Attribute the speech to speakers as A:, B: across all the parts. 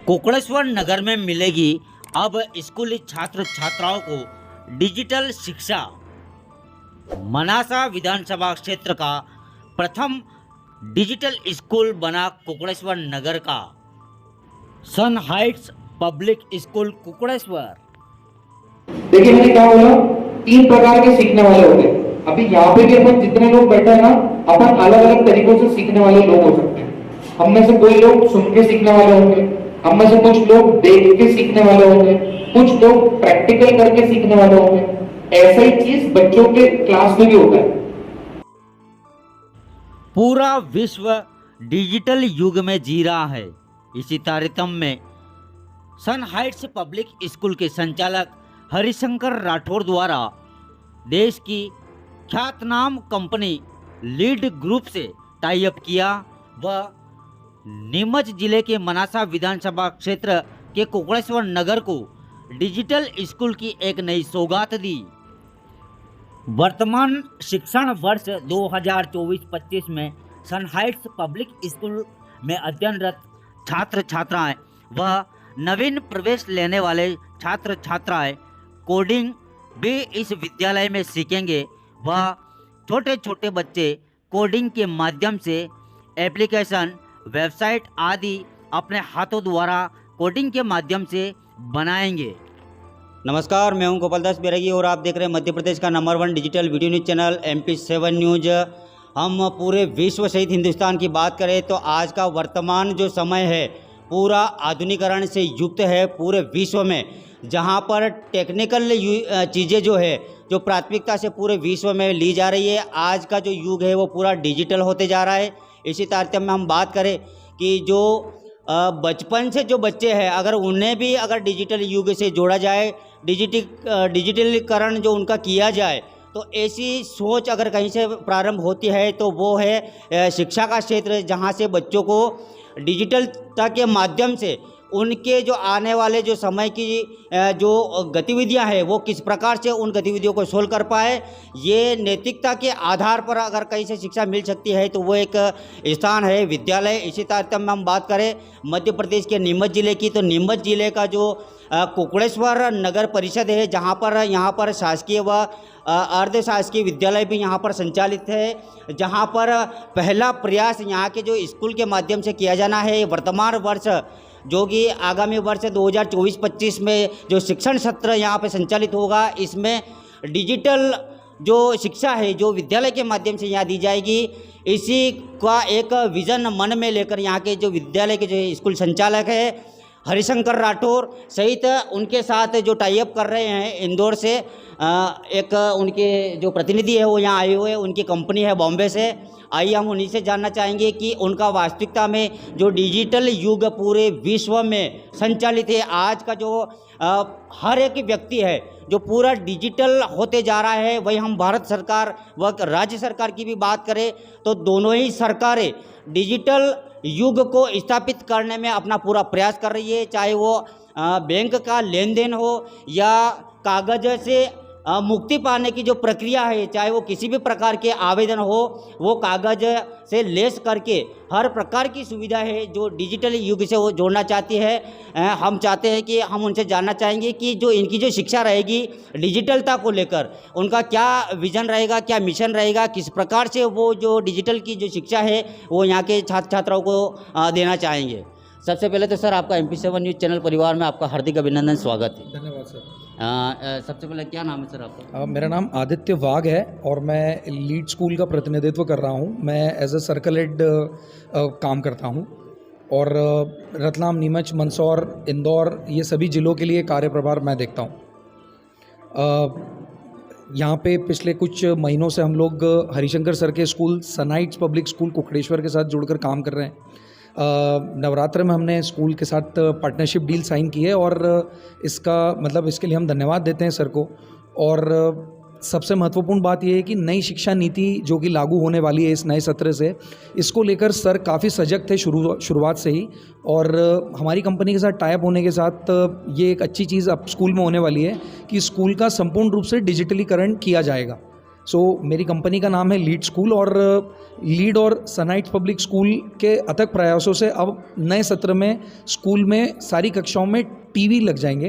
A: कोकणेश्वर नगर में मिलेगी अब स्कूली छात्र छात्राओं को डिजिटल शिक्षा। मनासा विधानसभा क्षेत्र का प्रथम डिजिटल स्कूल बना कोकणेश्वर नगर का सन हाइट्स पब्लिक स्कूल कोकणेश्वर।
B: देखिए मैंने क्या बोला, 3 प्रकार के सीखने वाले होते हैं। अभी यहाँ पे भी अपन जितने लोग बैठे हैं ना, अपन अलग अलग तरीकों से सीखने वाले लोग हो सकते हैं। हम में से कोई लोग सुन के सीखने वाले होंगे, हम में से कुछ लोग देख के सीखने वाले होंगे, कुछ लोग प्रैक्टिकल करके सीखने वाले होंगे। ऐसा ही चीज बच्चों के क्लास में भी होता है।
A: पूरा विश्व डिजिटल युग में जी रहा है। इसी तारतम्य में सन हाइट्स पब्लिक स्कूल के संचालक हरिशंकर राठौर द्वारा देश की ख्यातनाम कंपनी लीड ग्रुप से टाई अप किया व नीमच जिले के मनासा विधानसभा क्षेत्र के कोकणेश्वर नगर को डिजिटल स्कूल की एक नई सौगात दी। वर्तमान शिक्षण वर्ष 2024-25 में सन हाइट्स पब्लिक स्कूल में अध्ययनरत छात्र छात्राएं व नवीन प्रवेश लेने वाले छात्र छात्राएं कोडिंग भी इस विद्यालय में सीखेंगे व छोटे छोटे बच्चे कोडिंग के माध्यम से एप्लीकेशन, वेबसाइट आदि अपने हाथों द्वारा कोडिंग के माध्यम से बनाएंगे। नमस्कार, मैं हूं गोपाल दास बैरागी और आप देख रहे हैं मध्य प्रदेश का number 1 digital video news channel MP7 news. हम पूरे विश्व सहित हिंदुस्तान की बात करें तो आज का वर्तमान जो समय है पूरा आधुनिकरण से युक्त है। पूरे विश्व में जहां पर टेक्निकल चीज़ें जो है जो प्राथमिकता से पूरे विश्व में ली जा रही है, आज का जो युग है वो पूरा डिजिटल होते जा रहा है। इसी तारतम्य में हम बात करें कि जो बचपन से जो बच्चे हैं अगर उन्हें भी अगर डिजिटल युग से जोड़ा जाए, डिजिटलीकरण जो उनका किया जाए, तो ऐसी सोच अगर कहीं से प्रारंभ होती है तो वो है शिक्षा का क्षेत्र, जहां से बच्चों को डिजिटलता के माध्यम से उनके जो आने वाले जो समय की जो गतिविधियां हैं वो किस प्रकार से उन गतिविधियों को सोल्व कर पाए। ये नैतिकता के आधार पर अगर कहीं से शिक्षा मिल सकती है तो वो एक स्थान है विद्यालय। इसी तारतम्य में हम बात करें मध्य प्रदेश के नीमच जिले की, तो नीमच जिले का जो कोकणेश्वर नगर परिषद है, जहाँ पर शासकीय व अर्ध शासकीय विद्यालय भी यहाँ पर संचालित है, जहाँ पर पहला प्रयास यहाँ के जो स्कूल के माध्यम से किया जाना है। वर्तमान वर्ष जो कि आगामी वर्ष 2024-25 में जो शिक्षण सत्र यहाँ पे संचालित होगा, इसमें डिजिटल जो शिक्षा है जो विद्यालय के माध्यम से यहाँ दी जाएगी, इसी का एक विज़न मन में लेकर यहाँ के जो विद्यालय के जो स्कूल संचालक है हरिशंकर राठौर सहित उनके साथ जो टाई अप कर रहे हैं इंदौर से, एक उनके जो प्रतिनिधि है वो यहाँ आए हुए हैं, उनकी कंपनी है बॉम्बे से। आइए हम उन्हीं से जानना चाहेंगे कि उनका वास्तविकता में जो डिजिटल युग पूरे विश्व में संचालित है, आज का जो हर एक व्यक्ति है जो पूरा डिजिटल होते जा रहा है, वही हम भारत सरकार व राज्य सरकार की भी बात करें तो दोनों ही सरकारें डिजिटल युग को स्थापित करने में अपना पूरा प्रयास कर रही है। चाहे वो बैंक का लेन देन हो या कागज से मुक्ति पाने की जो प्रक्रिया है, चाहे वो किसी भी प्रकार के आवेदन हो, वो कागज से लेस करके हर प्रकार की सुविधा है जो डिजिटल युग से वो जोड़ना चाहती है। हम चाहते हैं कि हम उनसे जानना चाहेंगे कि जो इनकी जो शिक्षा रहेगी डिजिटलता को लेकर उनका क्या विज़न रहेगा, क्या मिशन रहेगा, किस प्रकार से वो जो डिजिटल की जो शिक्षा है वो यहाँ के छात्र छात्राओं को देना चाहेंगे। सबसे पहले तो सर आपका MP7 न्यूज़ चैनल परिवार में आपका हार्दिक अभिनंदन, स्वागत है।
C: धन्यवाद सर।
A: सबसे पहले क्या नाम है सर आपका?
C: मेरा नाम आदित्य वाघ है और मैं लीड स्कूल का प्रतिनिधित्व कर रहा हूँ। मैं एज ए सर्कल हेड काम करता हूँ और रतलाम, नीमच, मंदसौर, इंदौर ये सभी ज़िलों के लिए कार्यप्रभार मैं देखता हूँ। यहाँ पे पिछले कुछ महीनों से हम लोग हरिशंकर सर के स्कूल सन हाइट्स पब्लिक स्कूल कोकणेश्वर के साथ जुड़कर काम कर रहे हैं। नवरात्र में हमने स्कूल के साथ पार्टनरशिप डील साइन की है और इसके लिए हम धन्यवाद देते हैं सर को। और सबसे महत्वपूर्ण बात यह है कि नई शिक्षा नीति जो कि लागू होने वाली है इस नए सत्र से, इसको लेकर सर काफ़ी सजग थे शुरुआत से ही। और हमारी कंपनी के साथ टाई अप होने के साथ ये एक अच्छी चीज़ अब स्कूल में होने वाली है कि स्कूल का संपूर्ण रूप से डिजिटलीकरण किया जाएगा। सो मेरी कंपनी का नाम है लीड स्कूल, और लीड और सनहाइट्स पब्लिक स्कूल के अथक प्रयासों से अब नए सत्र में स्कूल में सारी कक्षाओं में टीवी लग जाएंगे,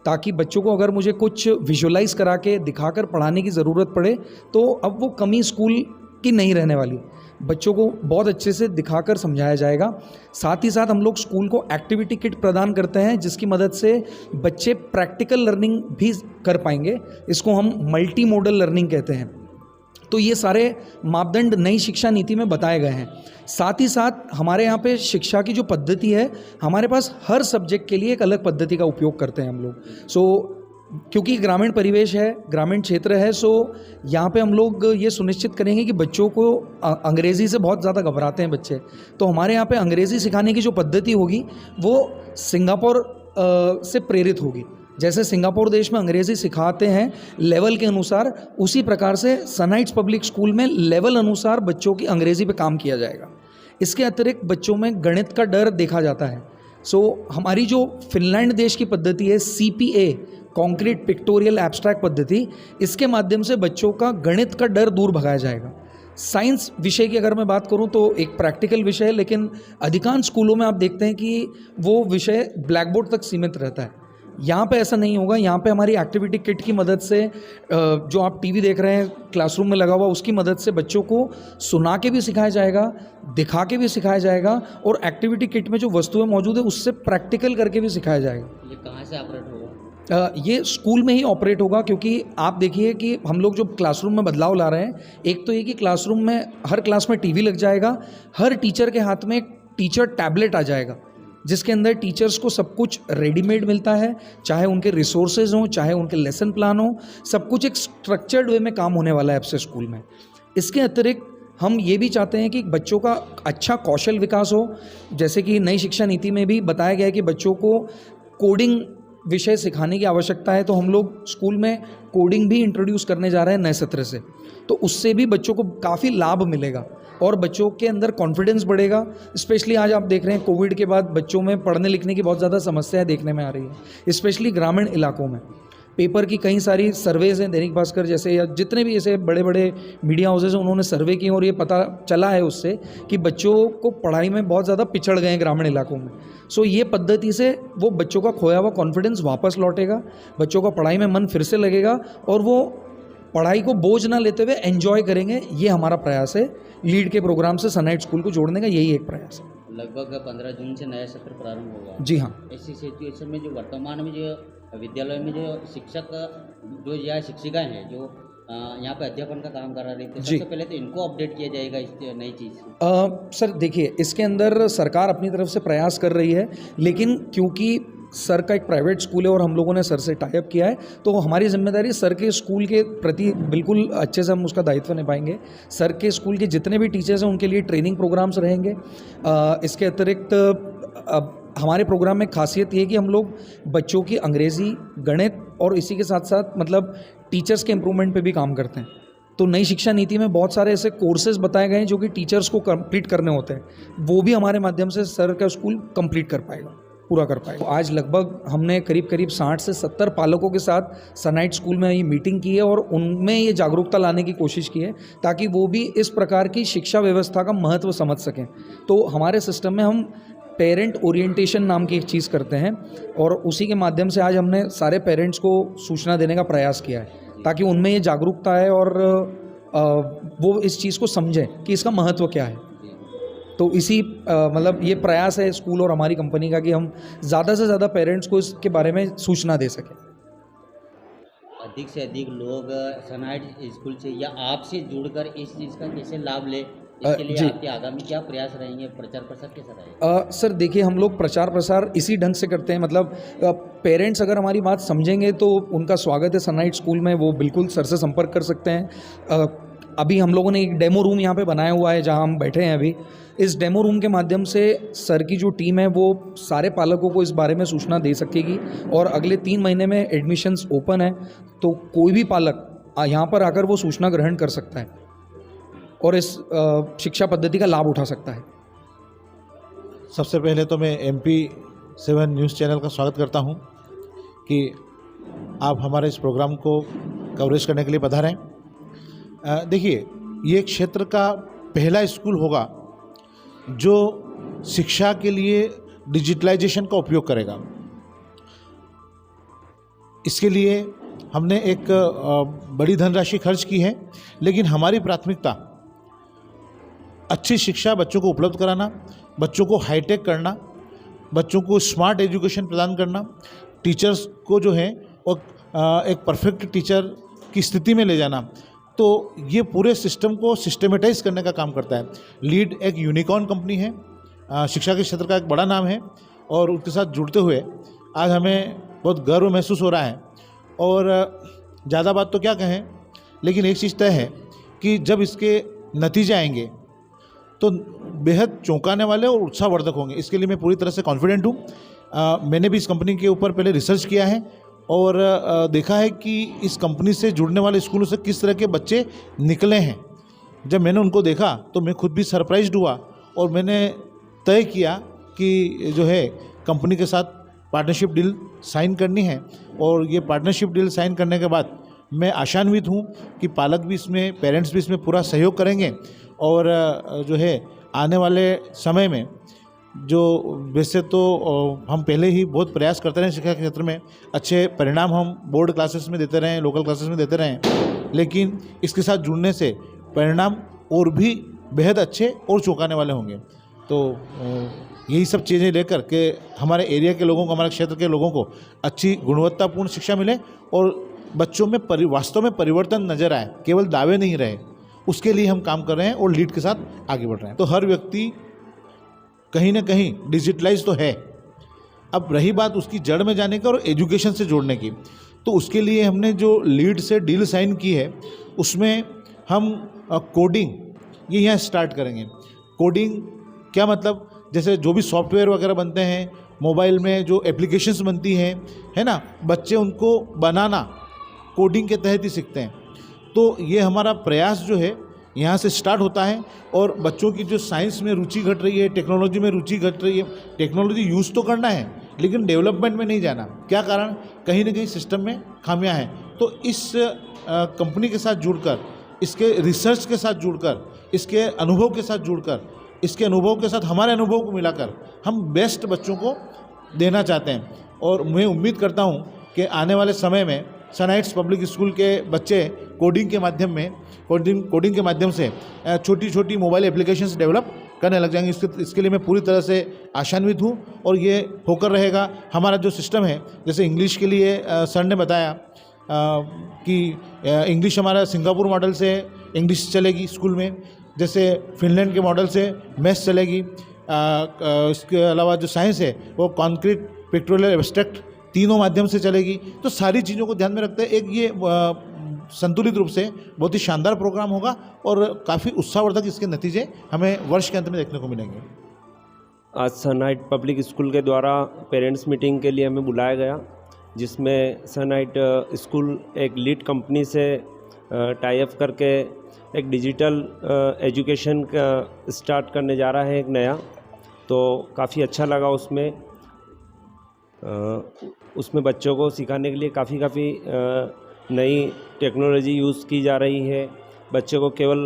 C: ताकि बच्चों को अगर मुझे कुछ विजुअलाइज करा के दिखाकर पढ़ाने की ज़रूरत पड़े तो अब वो कमी स्कूल की नहीं रहने वाली। बच्चों को बहुत अच्छे से दिखाकर समझाया जाएगा। साथ ही साथ हम लोग स्कूल को एक्टिविटी किट प्रदान करते हैं, जिसकी मदद से बच्चे प्रैक्टिकल लर्निंग भी कर पाएंगे। इसको हम मल्टी मोडल लर्निंग कहते हैं। तो ये सारे मापदंड नई शिक्षा नीति में बताए गए हैं। साथ ही साथ हमारे यहाँ पे शिक्षा की जो पद्धति है, हमारे पास हर सब्जेक्ट के लिए एक अलग पद्धति का उपयोग करते हैं हम लोग। क्योंकि ग्रामीण परिवेश है, ग्रामीण क्षेत्र है, सो यहाँ पे हम लोग ये सुनिश्चित करेंगे कि बच्चों को अंग्रेज़ी से बहुत ज़्यादा घबराते हैं बच्चे, तो हमारे यहाँ पे अंग्रेज़ी सिखाने की जो पद्धति होगी वो सिंगापुर से प्रेरित होगी। जैसे सिंगापुर देश में अंग्रेज़ी सिखाते हैं लेवल के अनुसार, उसी प्रकार से सनहाइट्स पब्लिक स्कूल में लेवल अनुसार बच्चों की अंग्रेज़ी पे काम किया जाएगा। इसके अतिरिक्त बच्चों में गणित का डर देखा जाता है। हमारी जो फिनलैंड देश की पद्धति है CPA, कॉन्क्रीट पिक्टोरियल एब्स्ट्रैक्ट पद्धति, इसके माध्यम से बच्चों का गणित का डर दूर भगाया जाएगा। साइंस विषय की अगर मैं बात करूं तो एक प्रैक्टिकल विषय है, लेकिन अधिकांश स्कूलों में आप देखते हैं कि वो विषय ब्लैक बोर्ड तक सीमित रहता है। यहाँ पे ऐसा नहीं होगा। यहाँ पे हमारी एक्टिविटी किट की मदद से, जो आप टीवी देख रहे हैं क्लासरूम में लगा हुआ, उसकी मदद से बच्चों को सुना के भी सिखाया जाएगा, दिखा के भी सिखाया जाएगा, और एक्टिविटी किट में जो वस्तुएं मौजूद है उससे प्रैक्टिकल करके भी सिखाया जाएगा।
D: ये कहाँ से ऑपरेट होगा?
C: ये स्कूल में ही ऑपरेट होगा, क्योंकि आप देखिए कि हम लोग जो क्लासरूम में बदलाव ला रहे हैं, एक तो ये कि क्लासरूम में हर क्लास में टीवी लग जाएगा, हर टीचर के हाथ में एक टीचर टैबलेट आ जाएगा, जिसके अंदर टीचर्स को सब कुछ रेडीमेड मिलता है, चाहे उनके रिसोर्सेज हों, चाहे उनके लेसन प्लान हो, सब कुछ एक स्ट्रक्चर्ड वे में काम होने वाला है आपसे स्कूल में। इसके अतिरिक्त हम ये भी चाहते हैं कि बच्चों का अच्छा कौशल विकास हो। जैसे कि नई शिक्षा नीति में भी बताया गया है कि बच्चों को कोडिंग विषय सिखाने की आवश्यकता है, तो हम लोग स्कूल में कोडिंग भी इंट्रोड्यूस करने जा रहे हैं नए सत्र से। तो उससे भी बच्चों को काफ़ी लाभ मिलेगा और बच्चों के अंदर कॉन्फिडेंस बढ़ेगा। स्पेशली आज आप देख रहे हैं कोविड के बाद बच्चों में पढ़ने लिखने की बहुत ज़्यादा समस्या देखने में आ रही है, स्पेशली ग्रामीण इलाकों में। पेपर की कई सारी सर्वेज हैं, दैनिक भास्कर जैसे या जितने भी ऐसे बड़े बड़े मीडिया हाउसेज हैं, उन्होंने सर्वे की और ये पता चला है उससे कि बच्चों को पढ़ाई में बहुत ज़्यादा पिछड़ गए हैं ग्रामीण इलाकों में। ये पद्धति से वो बच्चों का खोया हुआ कॉन्फिडेंस वापस लौटेगा, बच्चों का पढ़ाई में मन फिर से लगेगा और वो पढ़ाई को बोझ ना लेते हुए एंजॉय करेंगे। ये हमारा प्रयास है लीड के प्रोग्राम से सनहाइट्स स्कूल को जोड़ने का, यही एक प्रयास है।
D: लगभग 15 जून से नया सत्र प्रारंभ होगा।
C: जी हाँ।
D: ऐसी सिचुएशन में जो वर्तमान में जो विद्यालय में जो शिक्षक जो या शिक्षिकाएं हैं जो यहाँ पे अध्यापन का काम करा रही थी, सबसे पहले तो इनको अपडेट किया जाएगा इस नई चीज़।
C: सर देखिए, इसके अंदर सरकार अपनी तरफ से प्रयास कर रही है, लेकिन क्योंकि सर का एक प्राइवेट स्कूल है और हम लोगों ने सर से टाई अप किया है, तो हमारी जिम्मेदारी सर के स्कूल के प्रति बिल्कुल अच्छे से हम उसका दायित्व निभाएंगे। सर के स्कूल के जितने भी टीचर्स हैं उनके लिए ट्रेनिंग प्रोग्राम्स रहेंगे। इसके अतिरिक्त हमारे प्रोग्राम में खासियत ये कि हम लोग बच्चों की अंग्रेज़ी, गणित और इसी के साथ साथ मतलब टीचर्स के इम्प्रूवमेंट पे भी काम करते हैं। तो नई शिक्षा नीति में बहुत सारे ऐसे कोर्सेज बताए गए हैं जो कि टीचर्स को कंप्लीट करने होते हैं, वो भी हमारे माध्यम से सर का स्कूल कंप्लीट कर पाएगा, पूरा कर पाएगा। आज लगभग हमने करीब 60 से 70 पालकों के साथ सनहाइट्स स्कूल में ये मीटिंग की है और उनमें ये जागरूकता लाने की कोशिश की है ताकि वो भी इस प्रकार की शिक्षा व्यवस्था का महत्व समझ सकें। तो हमारे सिस्टम में हम पेरेंट ओरिएंटेशन नाम की एक चीज़ करते हैं और उसी के माध्यम से आज हमने सारे पेरेंट्स को सूचना देने का प्रयास किया है ताकि उनमें ये जागरूकता है और वो इस चीज़ को समझें कि इसका महत्व क्या है। तो इसी मतलब ये प्रयास है स्कूल और हमारी कंपनी का कि हम ज़्यादा से ज़्यादा पेरेंट्स को इसके बारे में सूचना दे सकें।
D: अधिक से अधिक लोग सनहाइट्स स्कूल से या आपसे जुड़कर इस चीज़ का कैसे लाभ ले, इसके लिए आपके आगामी क्या प्रयास रहेंगे, प्रचार प्रसार कैसा रहेगा?
C: सर देखिए, हम लोग प्रचार प्रसार इसी ढंग से करते हैं, मतलब पेरेंट्स अगर हमारी बात समझेंगे तो उनका स्वागत है सनहाइट्स स्कूल में, वो बिल्कुल सर से संपर्क कर सकते हैं। अभी हम लोगों ने एक डेमो रूम यहाँ पे बनाया हुआ है जहाँ हम बैठे हैं अभी। इस डेमो रूम के माध्यम से सर की जो टीम है वो सारे पालकों को इस बारे में सूचना दे सकेगी और अगले 3 महीने में एडमिशन्स ओपन है, तो कोई भी पालक यहाँ पर आकर वो सूचना ग्रहण कर सकता है और इस शिक्षा पद्धति का लाभ उठा सकता है।
E: सबसे पहले तो मैं MP7 न्यूज़ चैनल का स्वागत करता हूं कि आप हमारे इस प्रोग्राम को कवरेज करने के लिए पधारें देखिए, ये क्षेत्र का पहला स्कूल होगा जो शिक्षा के लिए डिजिटलाइजेशन का उपयोग करेगा। इसके लिए हमने एक बड़ी धनराशि खर्च की है, लेकिन हमारी प्राथमिकता अच्छी शिक्षा बच्चों को उपलब्ध कराना, बच्चों को हाईटेक करना, बच्चों को स्मार्ट एजुकेशन प्रदान करना, टीचर्स को जो है वो एक परफेक्ट टीचर की स्थिति में ले जाना। तो ये पूरे सिस्टम को सिस्टमेटाइज करने का काम करता है। लीड एक यूनिकॉर्न कंपनी है, शिक्षा के क्षेत्र का एक बड़ा नाम है, और उसके साथ जुड़ते हुए आज हमें बहुत गर्व महसूस हो रहा है। और ज़्यादा बात तो क्या कहें, लेकिन एक चीज़ तय है कि जब इसके नतीजे आएंगे तो बेहद चौंकाने वाले और उत्साहवर्धक होंगे। इसके लिए मैं पूरी तरह से कॉन्फिडेंट हूँ। मैंने भी इस कंपनी के ऊपर पहले रिसर्च किया है और देखा है कि इस कंपनी से जुड़ने वाले स्कूलों से किस तरह के बच्चे निकले हैं। जब मैंने उनको देखा तो मैं खुद भी सरप्राइज्ड हुआ और मैंने तय किया कि जो है कंपनी के साथ पार्टनरशिप डील साइन करनी है। और ये पार्टनरशिप डील साइन करने के बाद मैं आशान्वित हूँ कि पालक भी इसमें, पेरेंट्स भी इसमें पूरा सहयोग करेंगे और जो है आने वाले समय में जो वैसे तो हम पहले ही बहुत प्रयास करते रहे शिक्षा के क्षेत्र में, अच्छे परिणाम हम बोर्ड क्लासेस में देते रहें, लोकल क्लासेस में देते रहें, लेकिन इसके साथ जुड़ने से परिणाम और भी बेहद अच्छे और चौंकाने वाले होंगे। तो यही सब चीज़ें लेकर के हमारे एरिया के लोगों को, हमारे क्षेत्र के लोगों को अच्छी गुणवत्तापूर्ण शिक्षा मिले और बच्चों में वास्तव में परिवर्तन नजर आए, केवल दावे नहीं रहे, उसके लिए हम काम कर रहे हैं और लीड के साथ आगे बढ़ रहे हैं। तो हर व्यक्ति कहीं ना कहीं डिजिटलाइज तो है। अब रही बात उसकी जड़ में जाने का और एजुकेशन से जोड़ने की, तो उसके लिए हमने जो लीड से डील साइन की है उसमें हम कोडिंग ये यहाँ स्टार्ट करेंगे। कोडिंग क्या मतलब, जैसे जो भी सॉफ्टवेयर वगैरह बनते हैं, मोबाइल में जो एप्लीकेशंस बनती हैं, है ना, बच्चे उनको बनाना कोडिंग के तहत ही सीखते हैं। तो ये हमारा प्रयास जो है यहाँ से स्टार्ट होता है और बच्चों की जो साइंस में रुचि घट रही है, टेक्नोलॉजी में रुचि घट रही है, टेक्नोलॉजी यूज़ तो करना है लेकिन डेवलपमेंट में नहीं जाना। क्या कारण, कहीं ना कहीं सिस्टम में खामियां हैं। तो इस कंपनी के साथ जुड़कर, इसके रिसर्च के साथ जुड़कर, इसके अनुभव के साथ जुड़कर, इसके अनुभव के साथ हमारे अनुभव को मिलाकर हम बेस्ट बच्चों को देना चाहते हैं। और मैं उम्मीद करता हूँ कि आने वाले समय में सनहाइट्स पब्लिक स्कूल के बच्चे कोडिंग के माध्यम से छोटी छोटी मोबाइल एप्लीकेशंस डेवलप करने लग जाएंगे। इसके लिए मैं पूरी तरह से आशान्वित हूँ और ये होकर रहेगा। हमारा जो सिस्टम है, जैसे इंग्लिश के लिए सर ने बताया कि इंग्लिश हमारा सिंगापुर मॉडल से इंग्लिश चलेगी स्कूल में, जैसे फिनलैंड के मॉडल से मैथ्स चलेगी। इसके अलावा जो साइंस है वो कॉन्क्रीट, पिक्टोरियल, एब्स्ट्रैक्ट तीनों माध्यम से चलेगी। तो सारी चीज़ों को ध्यान में रखते एक ये संतुलित रूप से बहुत ही शानदार प्रोग्राम होगा और काफ़ी उत्साहवर्धक इसके नतीजे हमें वर्ष के अंत में देखने को मिलेंगे।
F: आज सनहाइट पब्लिक स्कूल के द्वारा पेरेंट्स मीटिंग के लिए हमें बुलाया गया, जिसमें सनहाइट स्कूल एक लीड कंपनी से टाई अप करके एक डिजिटल एजुकेशन का स्टार्ट करने जा रहा है, एक नया। तो काफ़ी अच्छा लगा उसमें बच्चों को सिखाने के लिए काफ़ी नई टेक्नोलॉजी यूज़ की जा रही है। बच्चों को केवल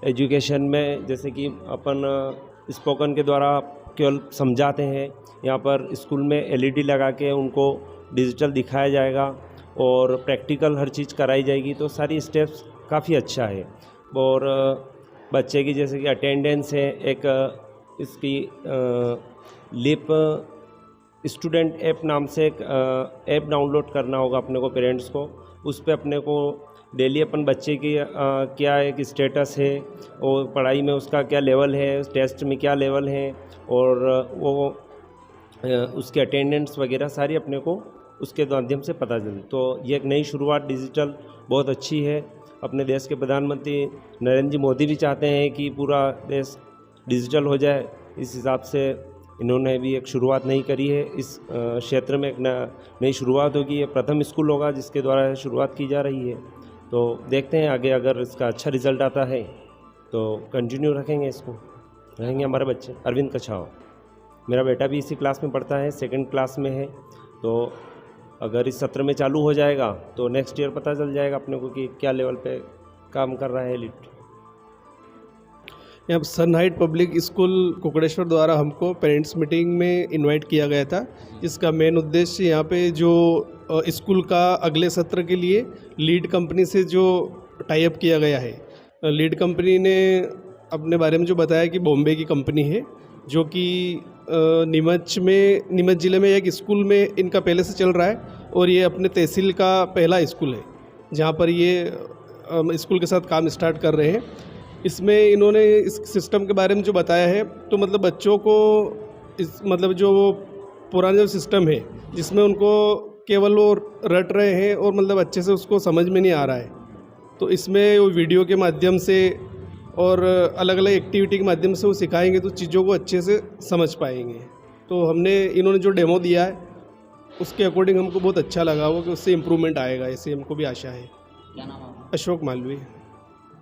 F: एजुकेशन में, जैसे कि अपन स्पोकन के द्वारा केवल समझाते हैं, यहाँ पर स्कूल में एलईडी लगा के उनको डिजिटल दिखाया जाएगा और प्रैक्टिकल हर चीज़ कराई जाएगी। तो सारी स्टेप्स काफ़ी अच्छा है। और बच्चे की जैसे कि अटेंडेंस है, एक इसकी लिप स्टूडेंट ऐप नाम से एक ऐप डाउनलोड करना होगा अपने को, पेरेंट्स को। उस पर अपने को डेली अपन बच्चे की क्या एक स्टेटस है और पढ़ाई में उसका क्या लेवल है, टेस्ट में क्या लेवल है और वो उसके अटेंडेंस वगैरह सारी अपने को उसके माध्यम से पता चले। तो ये एक नई शुरुआत डिजिटल बहुत अच्छी है। अपने देश के प्रधानमंत्री नरेंद्र जी मोदी भी चाहते हैं कि पूरा देश डिजिटल हो जाए। इस हिसाब से इन्होंने भी एक शुरुआत नहीं करी है। इस क्षेत्र में एक नई शुरुआत होगी। ये प्रथम स्कूल होगा जिसके द्वारा शुरुआत की जा रही है। तो देखते हैं आगे, अगर इसका अच्छा रिजल्ट आता है तो कंटिन्यू रखेंगे, इसको रहेंगे हमारे बच्चे। अरविंद कछाव, मेरा बेटा भी इसी क्लास में पढ़ता है, 2nd क्लास में है। तो अगर इस सत्र में चालू हो जाएगा तो नेक्स्ट ईयर पता चल जाएगा अपने को कि क्या लेवल पे काम कर रहा है एलिट।
G: यहाँ सनहाइट पब्लिक स्कूल कुकड़ेश्वर द्वारा हमको पेरेंट्स मीटिंग में इनवाइट किया गया था। इसका मेन उद्देश्य यहाँ पे जो स्कूल का अगले सत्र के लिए लीड कंपनी से जो टाई अप किया गया है, लीड कंपनी ने अपने बारे में जो बताया कि बॉम्बे की कंपनी है जो कि नीमच ज़िले में एक स्कूल में इनका पहले से चल रहा है और ये अपने तहसील का पहला स्कूल है जहाँ पर ये स्कूल के साथ काम स्टार्ट कर रहे हैं। इसमें इन्होंने इस सिस्टम के बारे में जो बताया है तो मतलब बच्चों को मतलब जो पुराना जो सिस्टम है जिसमें उनको केवल वो रट रहे हैं और मतलब अच्छे से उसको समझ में नहीं आ रहा है, तो इसमें वो वीडियो के माध्यम से और अलग अलग एक्टिविटी के माध्यम से वो सिखाएंगे तो चीज़ों को अच्छे से समझ पाएंगे। तो इन्होंने जो डेमो दिया है उसके अकॉर्डिंग हमको बहुत अच्छा लगा वो कि उससे इम्प्रूवमेंट आएगा, ऐसे हमको भी आशा है।
D: क्या नाम है आपका?
G: अशोक मालवीय।